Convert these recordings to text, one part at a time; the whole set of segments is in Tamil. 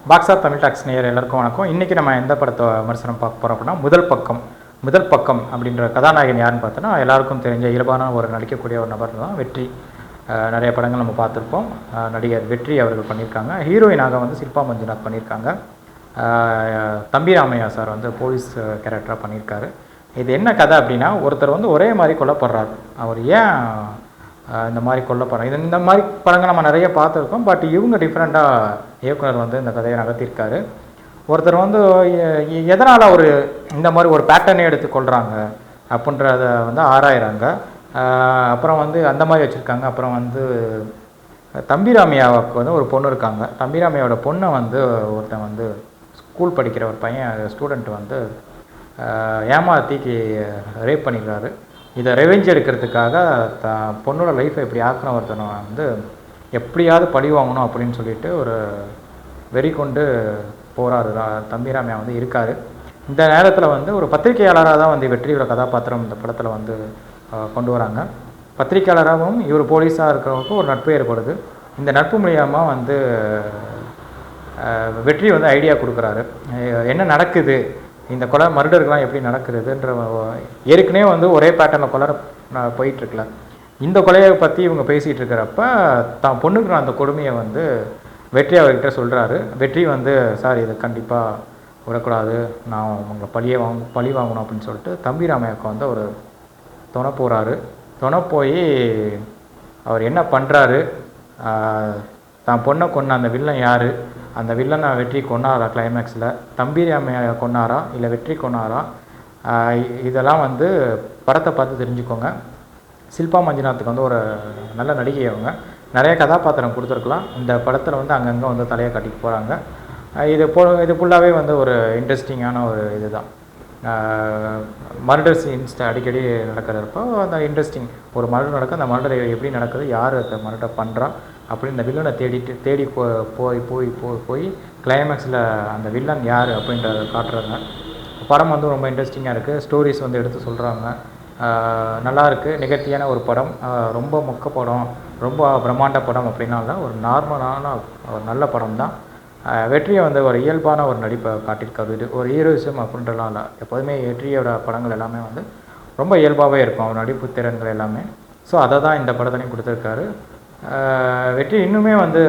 பாக்ஸார் தமிழ் டாக்ஸ் நேயர் எல்லாருக்கும் வணக்கம். இன்றைக்கி நம்ம எந்த படத்தை விமர்சனம் பார்க்க போகிறோம் அப்படின்னா முதல் பக்கம் அப்படின்ற கதாநாயகன் யாருன்னு பார்த்தோன்னா எல்லாருக்கும் தெரிஞ்ச இயல்பான ஒரு நடிக்கக்கூடிய ஒரு நபர் தான் வெற்றி. நிறைய படங்கள் நம்ம பார்த்துருப்போம். நடிகர் வெற்றி அவர்கள் பண்ணியிருக்காங்க. ஹீரோயினாக வந்து ஷில்பா மஞ்சுநாத் பண்ணியிருக்காங்க. தம்பி ராமையா சார் வந்து போலீஸ் கேரக்டராக பண்ணியிருக்காரு. இது என்ன கதை அப்படின்னா, ஒருத்தர் வந்து ஒரே மாதிரி கொல்லப்படுறார். அவர் ஏன் இந்த மாதிரி கொல்லப்படுறார்? இந்த மாதிரி படங்கள் நம்ம நிறைய பார்த்துருக்கோம். பட் இவங்க டிஃப்ரெண்ட்டாக இயக்குனர் வந்து இந்த கதையை நகர்த்தியிருக்காரு. ஒருத்தர் வந்து எதனால் ஒரு இந்த மாதிரி ஒரு பேட்டர்னே எடுத்து கொள்கிறாங்க அப்படின்றத வந்து ஆராயிறாங்க. அப்புறம் வந்து அந்த மாதிரி வச்சுருக்காங்க. அப்புறம் வந்து தம்பிராமையாவுக்கு வந்து ஒரு பொண்ணு இருக்காங்க. தம்பிராமையாவோட பொண்ணை வந்து ஒருத்தன் வந்து ஸ்கூல் படிக்கிற ஒரு பையன் ஸ்டூடெண்ட் வந்து ஏமாத்திக்கு ரேப் பண்ணிடுறாரு. இதை ரெவெஞ்ச் எடுக்கிறதுக்காக பொண்ணோட லைஃப்பை எப்படி ஆக்கின ஒருத்தனை வந்து எப்படியாவது பழி வாங்கணும் அப்படின்னு சொல்லிட்டு ஒரு வெறி கொண்டு போகிறாரு. தம்பிராமையா வந்து இருக்கார். இந்த நேரத்தில் வந்து ஒரு பத்திரிகையாளராக தான் வந்து வெற்றியோட கதாபாத்திரம் இந்த படத்தில் வந்து கொண்டு வராங்க. பத்திரிகையாளராகவும் இவர் போலீஸாக இருக்கிறவங்களுக்கும் ஒரு நட்பு ஏற்படுது. இந்த நட்பு மூலியமாக வந்து வெற்றி வந்து ஐடியா கொடுக்குறாரு. என்ன நடக்குது, இந்த கொலை மர்டர்கள்லாம் எப்படி நடக்குதுன்ற ஏற்கனவே வந்து ஒரே பேட்டர்னில் கொலை போயிட்டுருக்கல. இந்த கொலையை பற்றி இவங்க பேசிகிட்டு இருக்கிறப்ப தான் பொண்ணுக்கு அந்த கொடுமையை வந்து வெற்றி அவர்கிட்ட சொல்கிறாரு. வெற்றி வந்து சார் இதை கண்டிப்பாக விடக்கூடாது, நான் உங்களை பழி வாங்கணும் அப்படின்னு சொல்லிட்டு தம்பிராமையாவுக்கு வந்து ஒரு துணை போகிறாரு. துணை போய் அவர் என்ன பண்ணுறாரு, தான் பொண்ணை கொன்ன அந்த வில்லன் யார், அந்த வில்லனை வெற்றி கொன்னாரா, கிளைமேக்ஸில் தம்பிராமையா கொன்னாரா இல்லை வெற்றி கொன்னாரா, இதெல்லாம் வந்து படத்தை பார்த்து தெரிஞ்சுக்கோங்க. ஷில்பா மஞ்சுநாத்துக்கு வந்து ஒரு நல்ல நடிகை. அவங்க நிறைய கதாபாத்திரம் கொடுத்துருக்கலாம். இந்த படத்தில் வந்து அங்கங்கே வந்து தலையை கட்டிட்டு போகிறாங்க. இது ஃபுல்லாகவே வந்து ஒரு இன்ட்ரெஸ்டிங்கான ஒரு இது தான். மர்டர் சீன்ஸ் அடிக்கடி நடக்கிறப்போ அந்த இன்ட்ரெஸ்டிங், ஒரு மர்டர் நடக்க அந்த மர்டர் எப்படி நடக்குது, யார் அந்த மர்டர் பண்ணுறா அப்படின்னு இந்த வில்லனை தேடி போய் கிளைமேக்ஸில் அந்த வில்லன் யார் அப்படின்றத காட்டுறாங்க. படம் வந்து ரொம்ப இன்ட்ரெஸ்டிங்காக இருக்குது. ஸ்டோரிஸ் வந்து எடுத்து சொல்கிறாங்க. நல்லாயிருக்கு. நிகழ்த்தியான ஒரு படம். ரொம்ப மொக்க படம், ரொம்ப பிரம்மாண்ட படம் அப்படின்னால ஒரு நார்மலான ஒரு நல்ல படம் தான். வெற்றியை வந்து ஒரு இயல்பான ஒரு நடிப்பை காட்டியிருக்காரு. இது ஒரு ஹீரோயிசம் அப்படின்றலாம் இல்லை. எப்போதுமே வெற்றியோட படங்கள் எல்லாமே வந்து ரொம்ப இயல்பாகவே இருக்கும், அவர் நடிப்பு திறன்கள் எல்லாமே. ஸோ அதை தான் இந்த படத்துலையும் கொடுத்துருக்காரு. வெற்றி இன்னுமே வந்து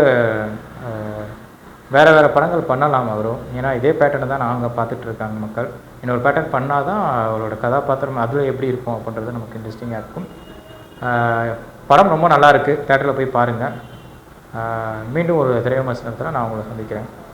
வேறு படங்கள் பண்ணலாம் அவரும். ஏன்னா இதே பேட்டர்னை தான் நாங்கள் பார்த்துட்ருக்காங்க மக்கள். இன்னொரு பேட்டர்ன் பண்ணால் தான் அவரோட கதாபாத்திரம் அதில் எப்படி இருக்கும் அப்படின்றது நமக்கு இன்ட்ரெஸ்டிங்காக இருக்கும். படம் ரொம்ப நல்லாயிருக்கு. தேட்டரில் போய் பாருங்கள். மீண்டும் ஒரு திரை விமர்சனத்தில் நான் உங்களை சந்திக்கிறேன்.